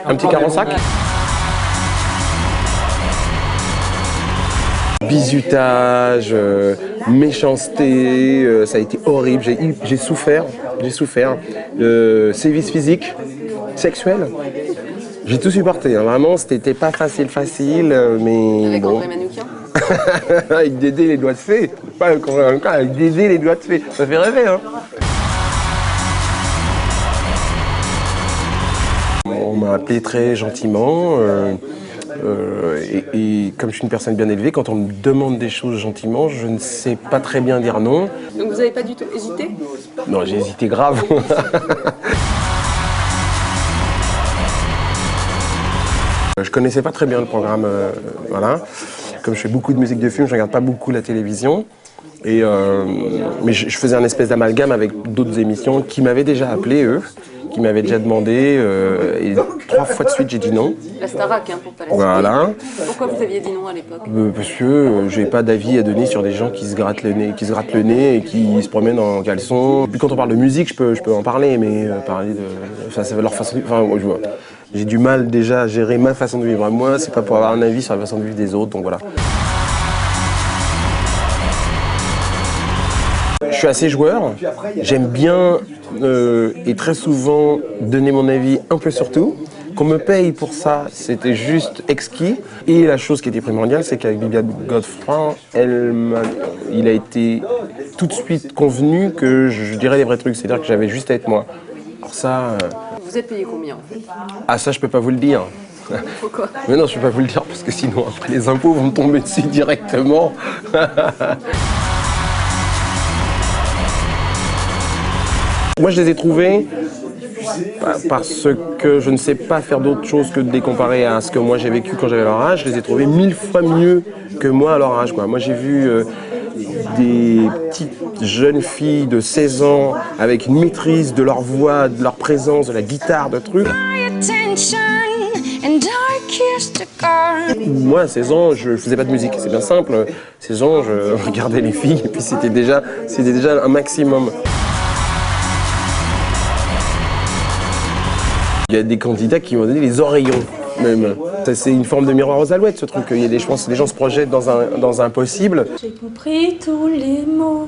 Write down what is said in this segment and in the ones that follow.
Un petit 45. Bizutage, méchanceté, ça a été horrible, j'ai souffert, sévices physiques, sexuels, j'ai tout supporté, hein. Vraiment c'était pas facile, mais avec bon. André Manoukian. Avec Dédé les doigts de fée, pas avec Dédé les doigts de fée, ça fait rêver, hein. On m'a appelé très gentiment. Et comme je suis une personne bien élevée, quand on me demande des choses gentiment, je ne sais pas très bien dire non. Donc vous n'avez pas du tout hésité? Non, j'ai hésité grave. Je connaissais pas très bien le programme, voilà. Comme je fais beaucoup de musique de film, je regarde pas beaucoup la télévision. Mais je faisais un espèce d'amalgame avec d'autres émissions qui m'avaient déjà appelé, eux, qui m'avaient déjà demandé, et 3 fois de suite j'ai dit non. La Starac, hein, pour pas la citer. Voilà. Pourquoi vous aviez dit non à l'époque? Parce que j'ai pas d'avis à donner sur des gens qui se grattent le nez et qui se promènent en caleçon. Puis quand on parle de musique, je peux en parler, mais parler de, ça va leur façon de vivre. Enfin, je vois. J'ai du mal déjà à gérer ma façon de vivre. Moi, c'est pas pour avoir un avis sur la façon de vivre des autres, donc voilà. Je suis assez joueur, j'aime bien et très souvent donner mon avis un peu sur tout. Qu'on me paye pour ça, c'était juste exquis. Et la chose qui était primordiale, c'est qu'avec Viviane Godefroy, il a été tout de suite convenu que je dirais les vrais trucs, c'est-à-dire que j'avais juste à être moi. Alors ça... Vous êtes payé combien en fait? Ah ça, je peux pas vous le dire. Pourquoi? Mais non, je peux pas vous le dire parce que sinon après les impôts vont me tomber dessus directement. Moi, je les ai trouvés parce que je ne sais pas faire d'autre chose que de les comparer à ce que moi j'ai vécu quand j'avais leur âge. Je les ai trouvés 1000 fois mieux que moi à leur âge, quoi. Moi, j'ai vu des petites jeunes filles de 16 ans avec une maîtrise de leur voix, de leur présence, de la guitare, de trucs. Moi, à 16 ans, je faisais pas de musique. C'est bien simple. 16 ans, je regardais les filles et puis c'était déjà un maximum. Il y a des candidats qui m'ont donné les oreillons, même. C'est une forme de miroir aux alouettes, ce truc. Je pense que les gens se projettent dans un possible. J'ai compris tous les mots,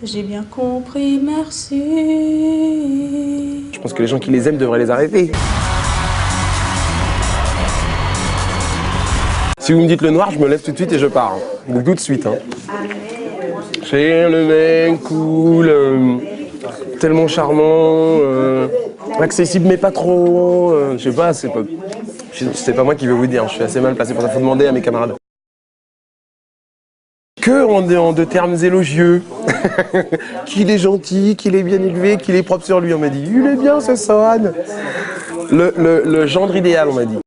j'ai bien compris, merci. Je pense que les gens qui les aiment devraient les arrêter. Si vous me dites le noir, je me lève tout de suite et je pars. Donc tout de suite. Hein. C'est le mec cool, tellement charmant, accessible mais pas trop. Je sais pas, c'est pas moi qui vais vous dire. Je suis assez mal placé pour ça. Faut demander à mes camarades. Que en deux termes élogieux. Qu'il est gentil, qu'il est bien élevé, qu'il est propre sur lui. On m'a dit, il est bien ce Sohan. Le gendre idéal, on m'a dit.